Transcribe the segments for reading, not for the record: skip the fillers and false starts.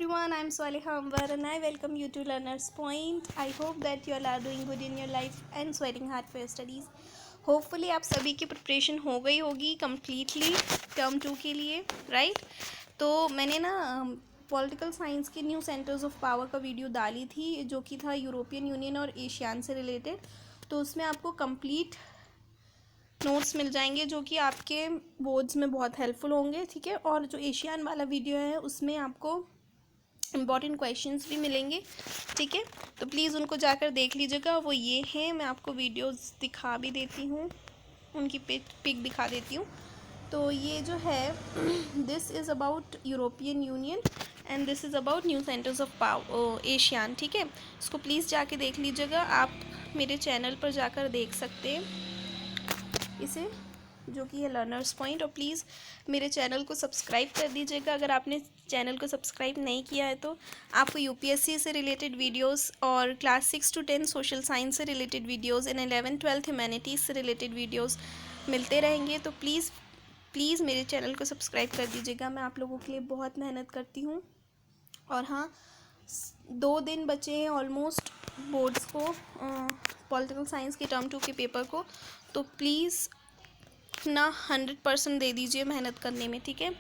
everyone, I'm Swaliha Ambar and I welcome you to Learner's Point. I hope that you all are doing good in your life and sweating hard for your studies. Hopefully आप सभी की preparation हो गई होगी completely term 2 के लिए, right? तो मैंने ना पॉलिटिकल साइंस के न्यू सेंटर्स ऑफ पावर का वीडियो डाली थी जो कि था यूरोपियन यूनियन और एशियान से रिलेटेड। तो उसमें आपको कंप्लीट नोट्स मिल जाएंगे जो कि आपके बोर्ड्स में बहुत हेल्पफुल होंगे, ठीक है। और जो एशियन वाला वीडियो है उसमें आपको इम्पॉर्टेंट क्वेश्चंस भी मिलेंगे, ठीक है। तो प्लीज़ उनको जाकर देख लीजिएगा। वो ये हैं, मैं आपको वीडियोस दिखा भी देती हूँ, उनकी पिक दिखा देती हूँ। तो ये जो है this is about European union and this is about new centres of power Asian, ठीक है। इसको प्लीज़ जाके देख लीजिएगा। आप मेरे चैनल पर जाकर देख सकते हैं इसे, जो कि है लर्नर्स पॉइंट। और प्लीज़ मेरे चैनल को सब्सक्राइब कर दीजिएगा अगर आपने चैनल को सब्सक्राइब नहीं किया है तो। आपको यूपीएससी से रिलेटेड वीडियोस और क्लास 6 to 10 सोशल साइंस से रिलेटेड वीडियोस एंड 11-12 ह्यूमैनिटीज़ से रिलेटेड वीडियोस मिलते रहेंगे। तो प्लीज़ मेरे चैनल को सब्सक्राइब कर दीजिएगा। मैं आप लोगों के लिए बहुत मेहनत करती हूँ। और हाँ, 2 दिन बचे हैं ऑलमोस्ट बोर्ड्स को, पॉलिटिकल साइंस के टर्म 2 के पेपर को। तो प्लीज़ अपना 100% दे दीजिए मेहनत करने में, ठीक है।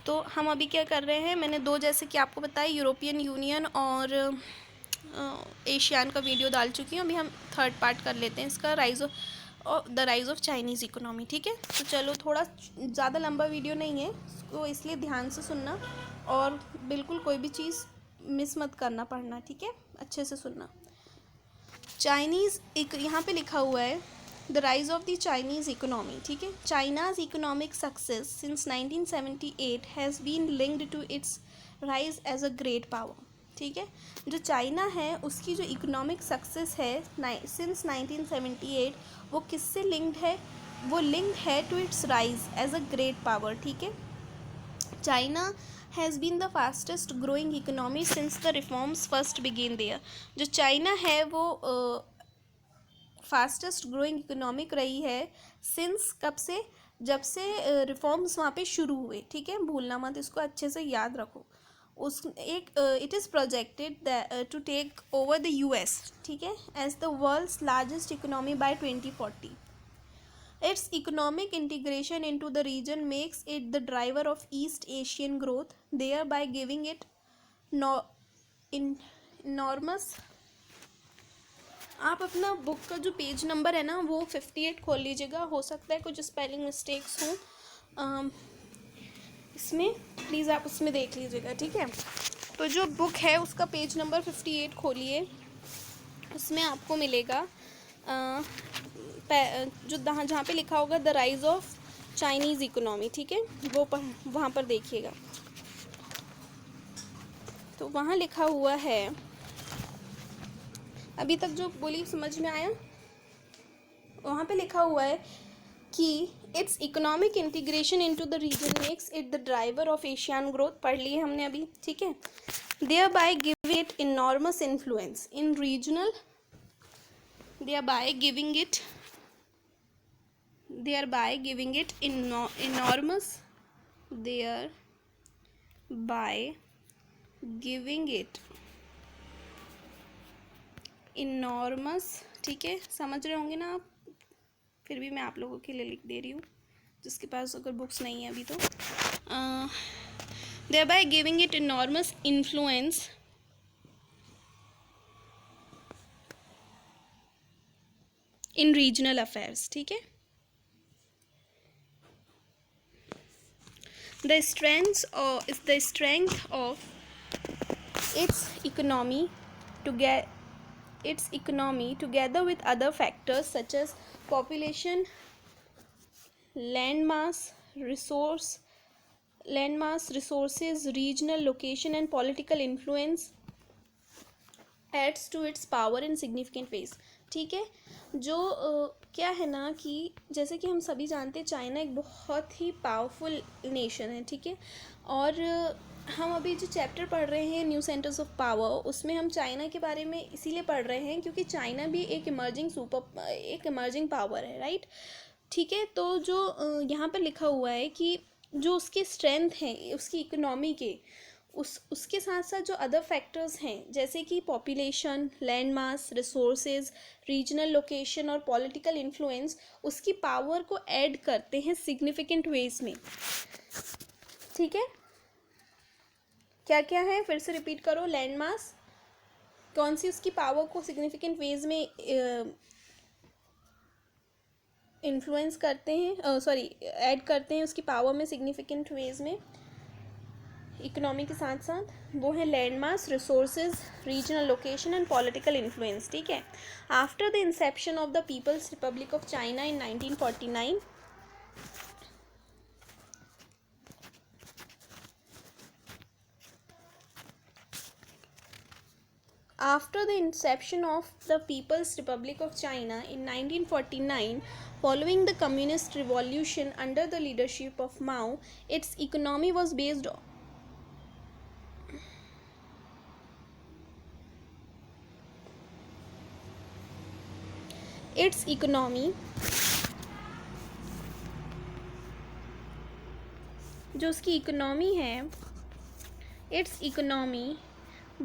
तो हम अभी क्या कर रहे हैं, मैंने 2 जैसे कि आपको बताया यूरोपियन यूनियन और एशियान का वीडियो डाल चुकी हूँ। अभी हम थर्ड पार्ट कर लेते हैं इसका, the rise of Chinese economy, ठीक है। तो चलो, थोड़ा ज़्यादा लंबा वीडियो नहीं है तो इसलिए ध्यान से सुनना और बिल्कुल कोई भी चीज़ मिस मत करना, पढ़ना, ठीक है। अच्छे से सुनना। चाइनीज़ यहाँ पे लिखा हुआ है the rise of the Chinese economy, ठीक है। China's economic success since 1978 has been linked to its rise as a great power, ठीक है। जो चाइना है उसकी जो इकोनॉमिक सक्सेस है सिंस 1978 वो किससे लिंक्ड है? वो लिंक्ड है to its rise as a great power, ठीक है। China has been the fastest growing economy since the reforms first began there. जो चाइना है वो फास्टेस्ट ग्रोइंग इकोनॉमिक रही है सिंस कब से? जब से रिफॉर्म्स वहाँ पे शुरू हुए, ठीक है। भूलना मत, इसको अच्छे से याद रखो। It is projected to take over the US, ठीक है, as the world's largest economy by 2040। Its economic integration into the region makes it the driver of East Asian growth, thereby giving it enormous। आप अपना book का जो page number है ना वो 58 खोल लीजिएगा। हो सकता है कुछ स्पेलिंग मिस्टेक्स हों इसमें, प्लीज़ आप उसमें देख लीजिएगा, ठीक है। तो जो बुक है उसका पेज नंबर 58 खोलिए, उसमें आपको मिलेगा जो जहाँ पे लिखा होगा the rise of Chinese economy, ठीक है। वो वहाँ पर देखिएगा। तो वहाँ लिखा हुआ है, अभी तक जो बोली समझ में आया? वहाँ पे लिखा हुआ है कि its economic integration into the region makes it the driver of Asian growth. पढ़ लिए हमने अभी, ठीक है। Thereby giving it enormous influence in regional, thereby giving it enormous, thereby giving it enormous, ठीक है। समझ रहे होंगे ना आप? फिर भी मैं आप लोगों के लिए लिख दे रही हूँ जिसके पास अगर बुक्स नहीं है अभी तो। thereby giving it enormous influence in regional affairs, ठीक है। The strength of its economy together with other factors such as population, landmass, resources, regional location and political influence adds to its power in significant ways, ठीक है। जो क्या है ना कि जैसे कि हम सभी जानते हैं चाइना एक बहुत ही पावरफुल नेशन है, ठीक है। और हम अभी जो चैप्टर पढ़ रहे हैं न्यू सेंटर्स ऑफ पावर, उसमें हम चाइना के बारे में इसीलिए पढ़ रहे हैं क्योंकि चाइना भी एक इमर्जिंग पावर है, राइट, ठीक है। तो जो यहाँ पर लिखा हुआ है कि जो उसके स्ट्रेंथ हैं उसकी इकोनॉमी के, उसके साथ साथ जो अदर फैक्टर्स हैं जैसे कि population, land mass, resources, regional location और पॉलिटिकल इन्फ्लुएंस उसकी पावर को ऐड करते हैं सिग्निफिकेंट वेज में। ठीक है, क्या क्या है फिर से रिपीट करो। लैंड मास कौन सी उसकी पावर को सिग्निफिकेंट वेज में इन्फ्लुएंस करते हैं, सॉरी ऐड करते हैं उसकी पावर में सिग्निफिकेंट वेज में इकोनॉमी के साथ साथ, वो है land mass, resources, regional location and political influence. ठीक है, after the inception of the People's Republic of China in 1949, after the inception of the People's Republic of China in 1949, following the Communist Revolution under the leadership of Mao, its economy was based on its economy जो उसकी economy है, its economy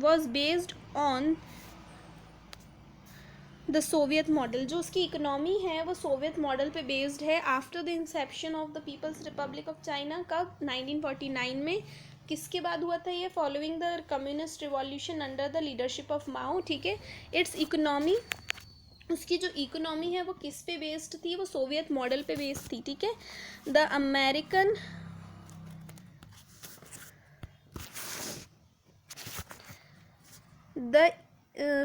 was based on the Soviet model. जो उसकी economy है वो Soviet model पे based है। After the inception of the People's Republic of China कब? 1949 में। किसके बाद हुआ था ये? Following the communist revolution under the leadership of Mao. ठीक है, इट्स इकोनॉमी, उसकी जो इकोनॉमी है वो किस पे बेस्ड थी? वो सोवियत मॉडल पे बेस्ड थी। ठीक है, द अमेरिकन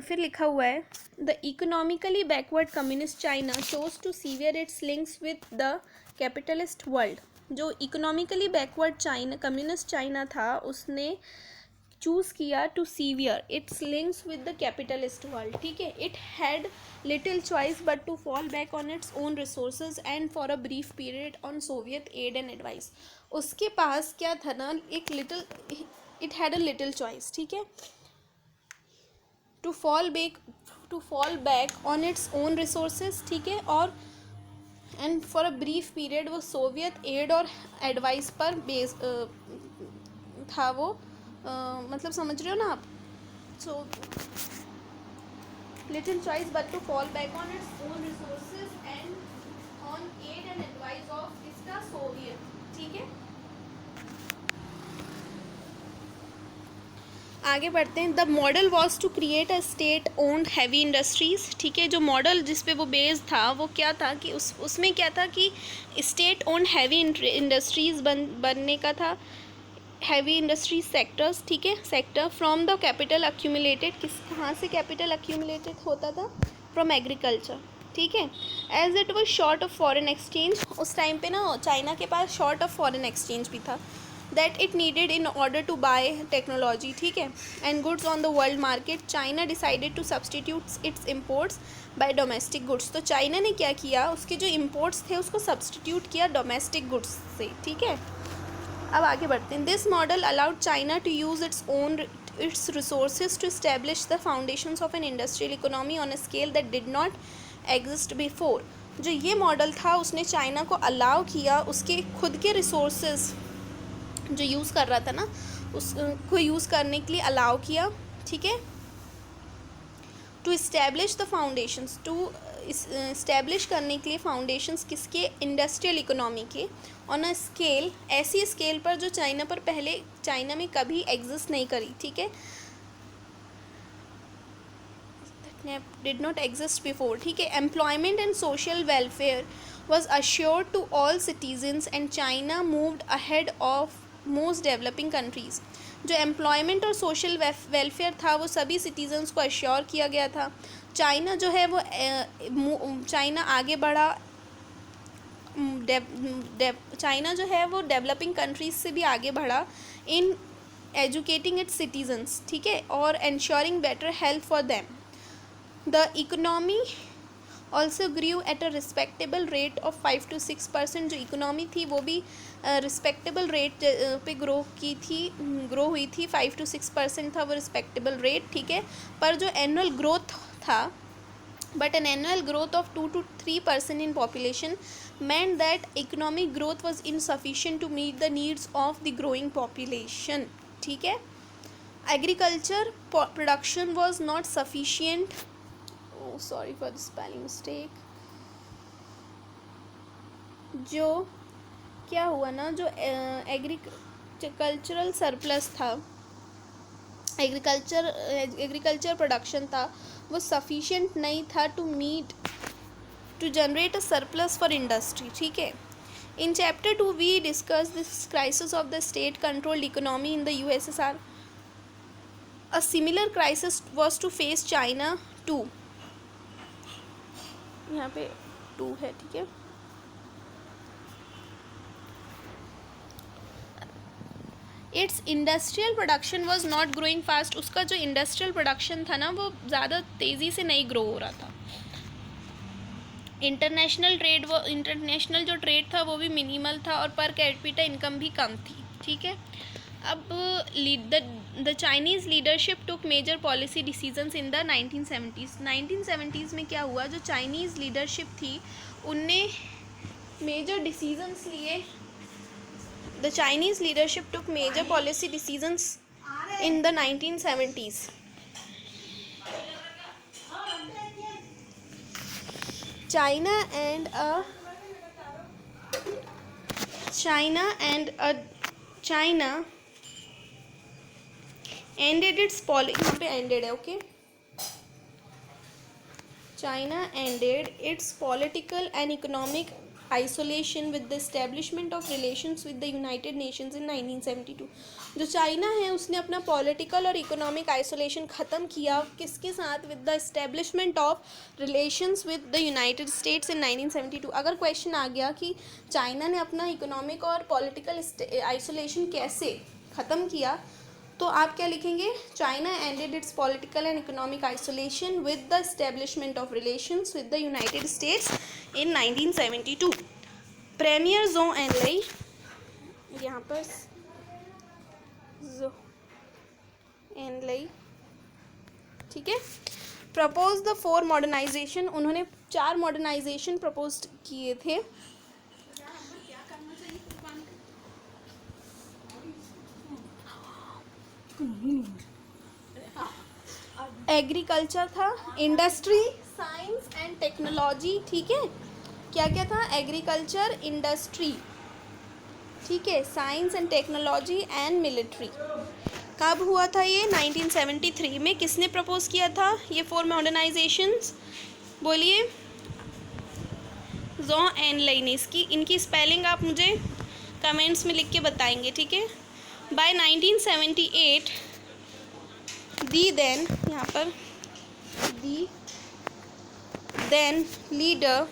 फिर लिखा हुआ है the economically backward communist China chose to sever its links with the capitalist world. जो economically backward China, communist China था, उसने चूज किया to sever its links with the capitalist world. ठीक है, it had little choice but to fall back on its own resources and for a brief period on Soviet aid and advice. उसके पास क्या था ना, एक little, it had a little choice. ठीक है, to fall back on its own resources. ठीक है, और and for a brief period वो सोवियत एड और एडवाइस पर बेस था वो, मतलब समझ रहे हो ना आप। So little choice but to fall back on its own resources and on aid and advice of इसका सोवियत। ठीक है, आगे बढ़ते हैं। The model was to create a state owned heavy industries. ठीक है, जो मॉडल जिस पे वो बेस्ड था वो क्या था कि उसमें क्या था कि स्टेट ओन्ड हैवी इंडस्ट्रीज़ बनने का था, हैवी इंडस्ट्रीज सेक्टर्स। ठीक है, sector from the capital accumulated, कहाँ से कैपिटल अक्यूमुलेटेड होता था? From agriculture. ठीक है, as it was short of foreign exchange, उस टाइम पे ना चाइना के पास शॉर्ट ऑफ फॉरेन एक्सचेंज भी था, that it needed in order to buy technology, ठीक है, and goods on the world market. China decided to substitute its imports by domestic goods. तो चाइना ने क्या किया, उसके जो imports थे उसको substitute किया domestic goods से। ठीक है, अब आगे बढ़ते हैं। This model allowed China to use its resources to establish the foundations of an industrial economy on a scale that did not exist before. जो ये मॉडल था उसने चाइना को अलाउ किया उसके खुद के रिसोर्सेज जो यूज़ कर रहा था ना उसको यूज़ करने के लिए अलाउ किया। ठीक है, to establish the foundations, to establish करने के लिए फाउंडेशंस किसके? इंडस्ट्रियल इकोनॉमी के, ऑन अ स्केल, ऐसी स्केल पर जो चाइना पर पहले चाइना में कभी एग्जिस्ट नहीं करी। ठीक है, डिड नॉट एग्जिस्ट बिफोर। ठीक है, employment and social welfare was assured to all citizens and China moved ahead of most developing countries. जो एम्प्लॉयमेंट और सोशल वेलफेयर था वो सभी सिटीजन्स को अश्योर किया गया था। चाइना जो है वो चाइना आगे बढ़ा, चाइना जो है वो डेवलपिंग कंट्रीज से भी आगे बढ़ा इन एजुकेटिंग इट्स सिटीजन्स। ठीक है, और ensuring better health for them. The economy also grew at a respectable rate of 5 to 6%. जो इकोनॉमी थी वो भी रिस्पेक्टेबल रेट पे ग्रो हुई थी, 5 to 6% था वो रिस्पेक्टेबल रेट। ठीक है, पर जो एनुअल ग्रोथ था, but an annual growth of 2 to 3% in population meant that economic growth was insufficient to meet the needs of the growing population. ठीक है, agriculture production was not sufficient, oh sorry for the spelling mistake, जो क्या हुआ ना, जो agricultural surplus था, agriculture production था, वो सफिशिएंट नहीं था to generate a surplus for industry, ठीक है। In chapter 2 we discuss this crisis of the state controlled economy in the USSR. A similar crisis was to face China too, यहाँ पे 2 है, ठीक है। Its industrial production was not growing fast, उसका जो industrial production था ना वो ज़्यादा तेज़ी से नहीं ग्रो हो रहा था। इंटरनेशनल जो ट्रेड था वो भी मिनिमल था और पर कैपिटा इनकम भी कम थी, ठीक है। अब the Chinese leadership took major policy decisions in the 1970s में क्या हुआ, जो चाइनीज़ लीडरशिप थी उनने मेजर डिसीजंस लिए। The Chinese leadership took major policy decisions in the 1970s. China ended its यहाँ पे ended है, okay. China ended its political and economic isolation with the establishment of relations with the United Nations in 1972. जो China है उसने अपना political और economic isolation ख़त्म किया, किसके साथ, with the establishment of relations with the United States in 1972. अगर क्वेश्चन आ गया कि चाइना ने अपना इकोनॉमिक और पॉलिटिकल आइसोलेशन कैसे ख़त्म किया, तो आप क्या लिखेंगे, China ended its political and economic isolation with the establishment of relations with the United States in 1972. Premier Zhou Enlai, यहाँ पर ज़ो एनलाई, ठीक है, प्रपोज द 4 मॉडर्नाइजेशन, उन्होंने 4 मॉडर्नाइजेशन प्रपोज किए थे। एग्रीकल्चर था, इंडस्ट्री, साइंस एंड टेक्नोलॉजी, ठीक है। क्या क्या था, एग्रीकल्चर, इंडस्ट्री, ठीक है, science and technology and military. कब हुआ था ये, 1973 में। किसने प्रपोज किया था ये 4 मॉडर्नाइजेशंस, बोलिए, ज़ो एनलाई ने। इनकी स्पेलिंग आप मुझे कमेंट्स में लिख के बताएंगे, ठीक है। बाय 1978 दी देन, यहाँ पर दी then leader,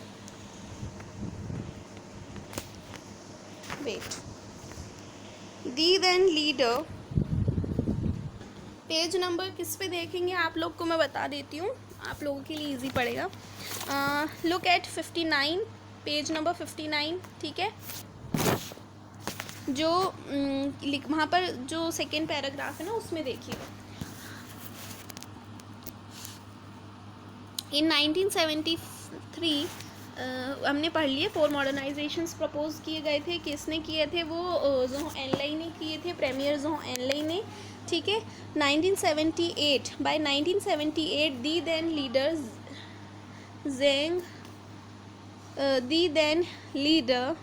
the then leader, page number किस पे देखेंगे आप लोग को मैं बता देती हूँ, आप लोगों के लिए इजी पड़ेगा। लुक एट 59, पेज नंबर 59, ठीक है। जो वहाँ पर जो सेकेंड पैराग्राफ है ना उसमें देखिएगा। इन 1973 हमने पढ़ लिए 4 मॉडर्नाइजेशंस प्रपोज किए गए थे। किसने किए थे, वो ज़ो एनलाई ने किए थे, प्रीमियर ज़ो एनलाई ने, ठीक है। 1978, by 1978 the then leader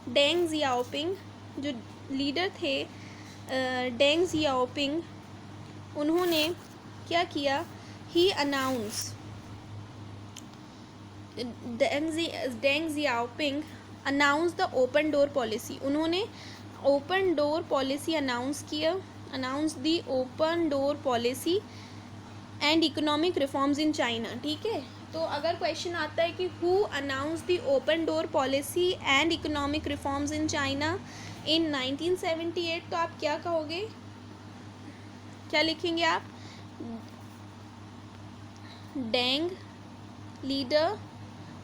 Deng Xiaoping, जो लीडर थे डेंग जियाओपिंग, उन्होंने क्या किया, he announce, Deng Xiaoping announce the open door policy, उन्होंने ओपन डोर पॉलिसी अनाउंस किया, announce the open door policy and economic reforms in China, ठीक है। तो अगर क्वेश्चन आता है कि who announce the open door policy and economic reforms in China in 1978, तो आप क्या कहोगे, क्या लिखेंगे आप, Deng leader,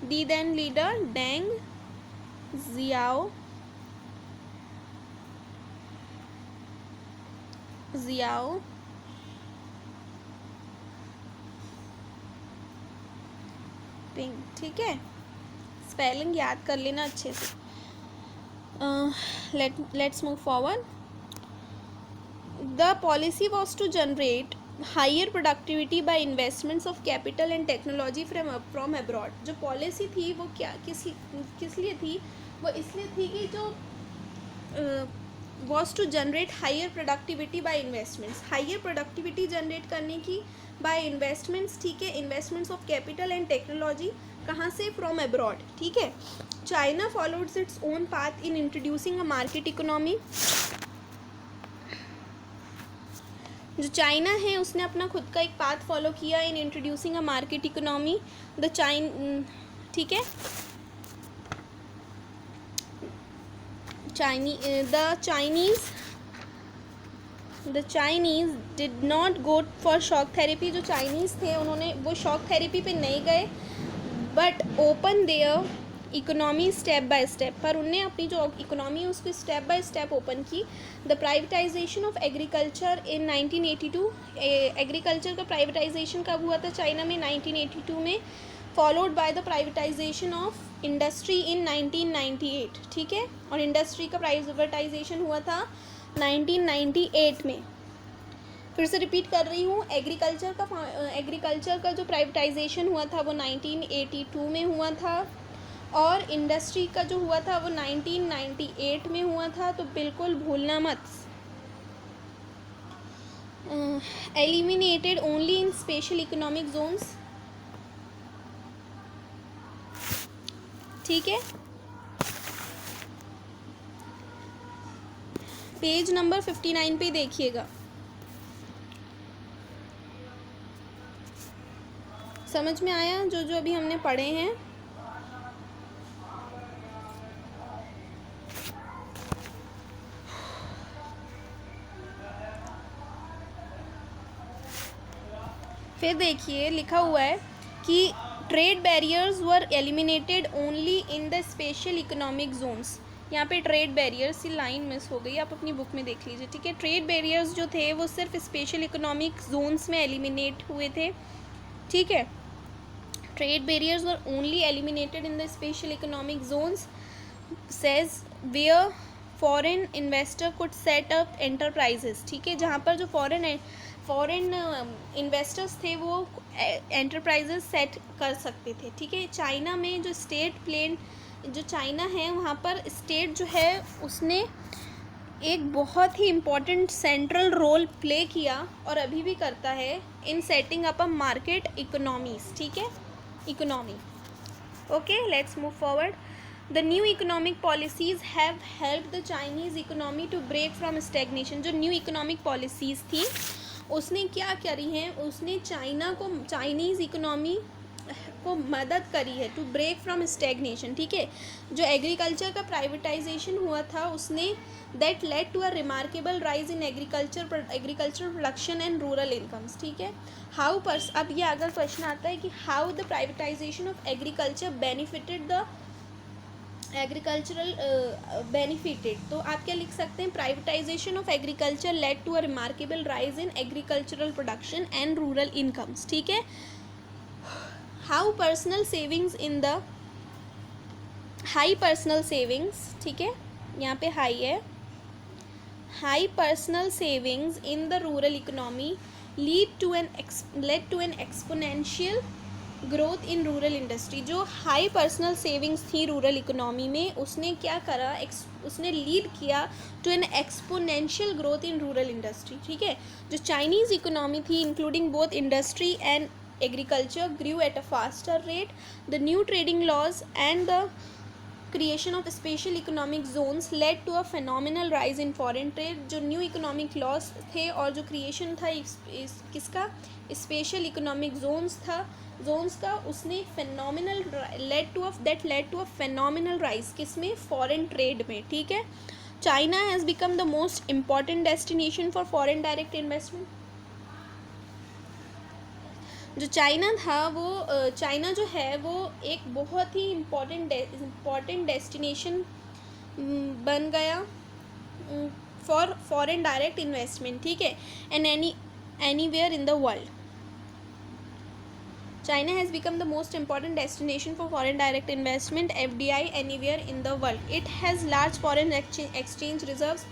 the then leader Deng Xiaoping, ठीक है। स्पेलिंग याद कर लेना अच्छे से। Let's move forward. The policy was to generate higher productivity by investments of capital and technology from abroad. जो पॉलिसी थी वो क्या किस लिए थी? वो इसलिए थी कि जो was to generate higher productivity by investments, higher productivity generate करने की बाय इन्वेस्टमेंट्स, ठीक है, investments of capital and technology, कहाँ से? फ्रॉम अब्रॉड, ठीक है। China followed its own path in introducing a market economy. जो चाइना है उसने अपना खुद का एक पाथ फॉलो किया in introducing a market economy. The ठीक है, the Chinese did not go for shock therapy. जो चाइनीज़ थे उन्होंने वो शॉक थेरेपी पे नहीं गए, but open there economy step by step, पर उनने अपनी जो इकोनॉमी है उसको स्टेप बाय स्टेप ओपन की। The privatisation of agriculture in 1982, agriculture का प्राइवेटाइजेशन कब हुआ था चाइना में? 1982 में, followed by the privatisation of industry in 1998, ठीक है, और इंडस्ट्री का प्राइवेटाइजेशन हुआ था 1998 में। फिर से रिपीट कर रही हूँ, एग्रीकल्चर का जो प्राइवेटाइजेशन हुआ था वो 1982 में हुआ था, और इंडस्ट्री का जो हुआ था वो 1998 में हुआ था, तो बिल्कुल भूलना मत। Eliminated only in special economic Jones, ठीक है। पेज नंबर 59 पे देखिएगा, समझ में आया जो जो अभी हमने पढ़े हैं? फिर देखिए लिखा हुआ है कि trade barriers were eliminated only in the special economic Jones. यहाँ पे ट्रेड बैरियर्स की लाइन मिस हो गई, आप अपनी बुक में देख लीजिए, ठीक है। ट्रेड बैरियर्स जो थे वो सिर्फ स्पेशल इकोनॉमिक जोन्स में एलिमिनेट हुए थे, ठीक है। Trade barriers were only eliminated in the special economic zones SEZ where foreign investor could set up enterprises, ठीक है, जहाँ पर जो फॉरेन इन्वेस्टर्स थे वो एंटरप्राइजेस सेट कर सकते थे, ठीक है। चाइना में जो स्टेट प्लेन जो चाइना है वहाँ पर स्टेट जो है उसने एक बहुत ही इम्पॉर्टेंट सेंट्रल रोल प्ले किया और अभी भी करता है in setting up a market economies, ठीक है, economy. Okay, let's move forward. The new economic policies have help the Chinese economy to break from stagnation. जो न्यू इकोनॉमिक पॉलिसीज़ थी उसने क्या करी है, उसने चाइनीज़ इकोनॉमी को मदद करी है टू ब्रेक फ्रॉम स्टेगनेशन, ठीक है। जो एग्रीकल्चर का प्राइवेटाइजेशन हुआ था उसने that led to a remarkable rise in agriculture production and rural incomes, ठीक है। अब ये अगर क्वेश्चन आता है कि how the privatisation of agriculture benefited the agricultural benefited, तो आप क्या लिख सकते हैं? Privatisation of agriculture led to a remarkable rise in agricultural production and rural incomes, ठीक है। How personal savings in the high personal savings, ठीक है, यहाँ पे हाई है, high personal savings in the rural economy led to an exponential growth in rural industry. जो high personal savings थी rural economy में उसने क्या करा, उसने लीड किया to an exponential growth in rural industry, ठीक है। जो चाइनीज़ इकोनॉमी थी including both industry and agriculture grew at a faster rate. The new trading laws and the creation of special economic zones led to a phenomenal rise in foreign trade. जो new economic laws थे और जो creation था किसका, special economic zones का, उसने phenomenal led to a phenomenal rise किसमें? foreign trade में, ठीक है। China has become the most important destination for foreign direct investment. जो चाइना जो है वो एक बहुत ही इम्पॉर्टेंट डेस्टिनेशन बन गया फॉर फॉरेन डायरेक्ट इन्वेस्टमेंट, ठीक है, and anywhere in the world. China has become the most important destination for foreign direct investment (FDI) anywhere in the world. It has large foreign exchange reserves.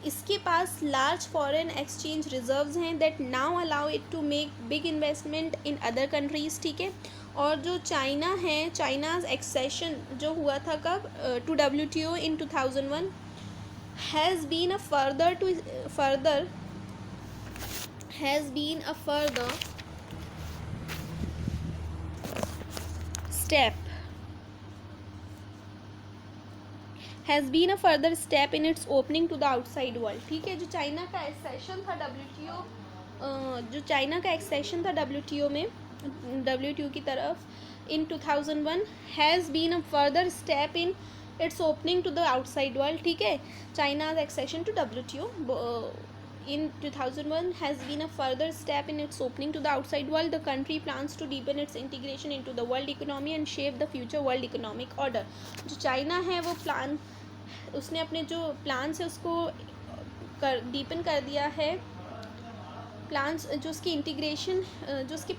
इसके पास large foreign exchange reserves हैं that now allow it to make big investment in other countries, ठीक है। और जो China है, China's accession जो हुआ था कब, to WTO in 2001 has been a further step in its opening to the outside world, ठीक है। जो चाइना का एक्सेशन था WTO में, WTO की तरफ in 2001 has been a further step in its opening to the outside world, ठीक है। China's accession to WTO in 2001 has been a further step in its opening to the outside world. The country plans to deepen its integration into the world economy and shape the future world economic order. जो China है वो उसने अपने जो plans है उसको deepen कर दिया है। प्लान्स जो उसकी इंटीग्रेशन, जो उसकी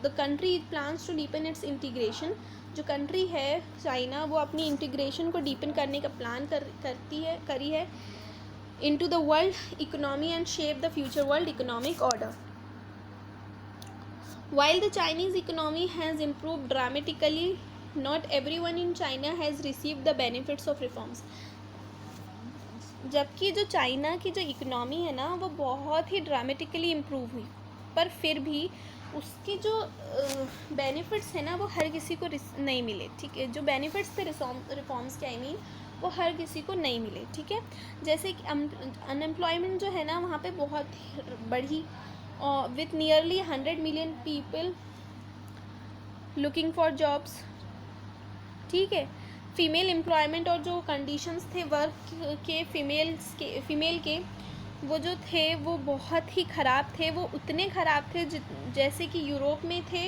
the country plans to deepen its integration, जो कंट्री है चाइना वो अपनी इंटीग्रेशन को डीपन करने का प्लान करी है into the world economy and shape the future world economic order. While the Chinese economy has improved dramatically, not everyone in China has received the benefits of reforms. जबकि जो China की जो economy है ना वो बहुत ही ड्रामेटिकली इम्प्रूव हुई, पर फिर भी उसकी जो बेनिफिट्स है ना वो हर किसी को नहीं मिले, ठीक है। जो बेनिफिट्स थे रिफॉर्म्स के, आई मीन, वो हर किसी को नहीं मिले, ठीक है। जैसे कि अनएम्प्लॉयमेंट जो है ना वहाँ पे बहुत बढ़ी, with nearly 100 million people looking for jobs, ठीक है। फीमेल एम्प्लॉयमेंट और जो कंडीशंस थे वर्क के फीमेल के वो जो थे वो बहुत ही ख़राब थे। वो उतने ख़राब थे जैसे कि यूरोप में थे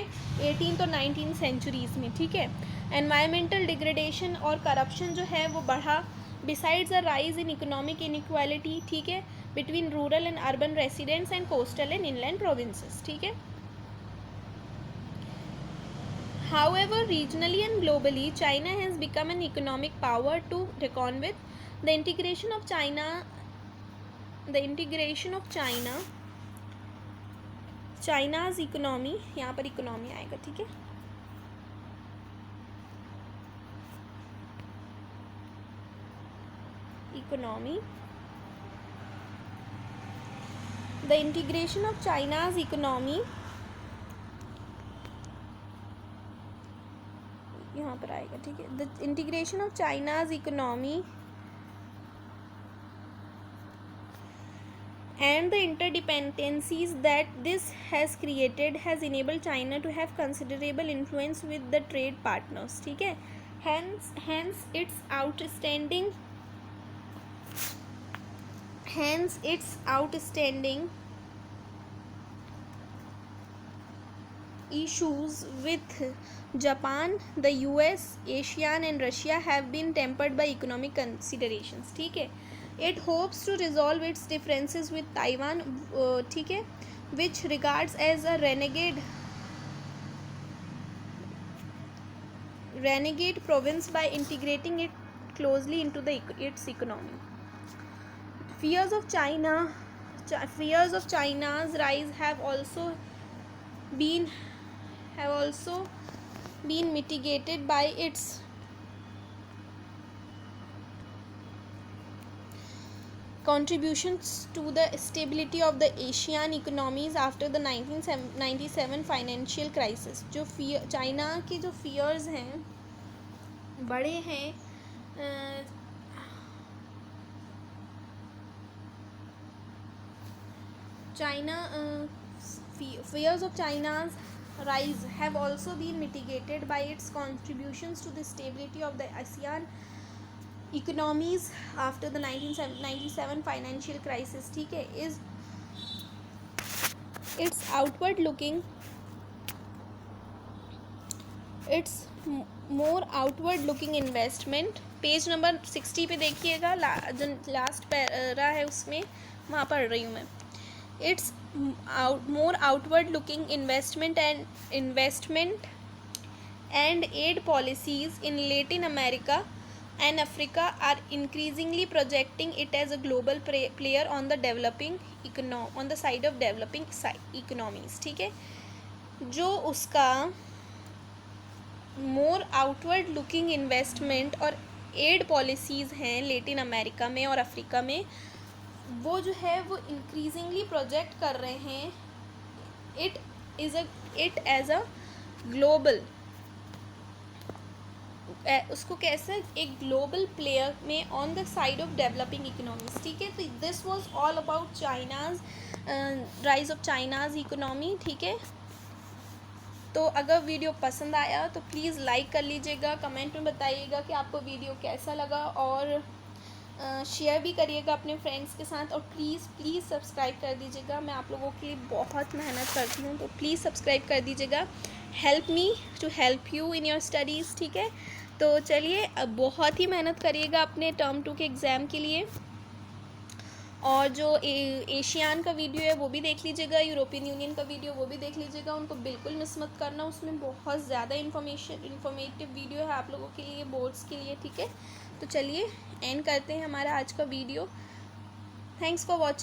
18th और 19th सेंचुरीज़ में, ठीक है। एनवायरमेंटल डिग्रेडेशन और करप्शन जो है वो बढ़ा, besides a rise in economic inequality, ठीक है, between rural and urban residents and coastal and inland provinces, ठीक है। However, regionally and globally, China has become an economic power to reckon with. The integration of China's economy, यहाँ पर economy आएगा, ठीक है। Economy. The integration of China's economy, यहाँ पर आएगा, ठीक है। The integration of China's economy and the interdependencies that this has created has enabled China to have considerable influence with the trade partners, ठीक है। hence its outstanding issues with Japan, the US, ASEAN and Russia have been tempered by economic considerations, ठीक है। It hopes to resolve its differences with Taiwan, ठीक है, which regards as a renegade province by integrating it closely into its economy. Fears of China's rise have also been mitigated by its contributions to the stability of the Asian economies after the 1997 financial crisis. जो China के जो fears हैं बड़े हैं, fears of China's rise have also been mitigated by its contributions to the stability of the ASEAN economies after the 1997 financial crisis, ठीक है। its more outward looking investment, page number 60 पे देखिएगा, जो लास्ट पैरा है उसमें वहाँ पढ़ रही हूँ मैं। its more outward looking investment and aid policies in Latin America and Africa are increasingly projecting it as a global player on the on the side of developing economies. ठीक है, जो उसका मोर आउटवर्ड लुकिंग इन्वेस्टमेंट और add policies हैं Latin America में और Africa में, वो जो है वो इंक्रीजिंगली प्रोजेक्ट कर रहे हैं इट एज अ ग्लोबल, उसको कैसे एक ग्लोबल प्लेयर में on the side of developing economies. ठीक है, तो this was all about China's rise of China's economy. ठीक है, तो अगर वीडियो पसंद आया तो प्लीज़ लाइक कर लीजिएगा, कमेंट में बताइएगा कि आपको वीडियो कैसा लगा, और शेयर भी करिएगा अपने फ्रेंड्स के साथ, और प्लीज़ सब्सक्राइब कर दीजिएगा. मैं आप लोगों के लिए बहुत मेहनत करती हूँ, तो प्लीज़ सब्सक्राइब कर दीजिएगा. Help me to help you in your studies. ठीक है, तो चलिए, अब बहुत ही मेहनत करिएगा अपने टर्म 2 के एग्ज़ाम के लिए. और जो एशियान का वीडियो है वो भी देख लीजिएगा, यूरोपियन यूनियन का वीडियो वो भी देख लीजिएगा, उनको बिल्कुल मिस मत करना. उसमें बहुत ज़्यादा इन्फॉर्मेटिव वीडियो है आप लोगों के लिए, बोर्ड्स के लिए. ठीक है, तो चलिए एंड करते हैं हमारा आज का वीडियो. Thanks for watching.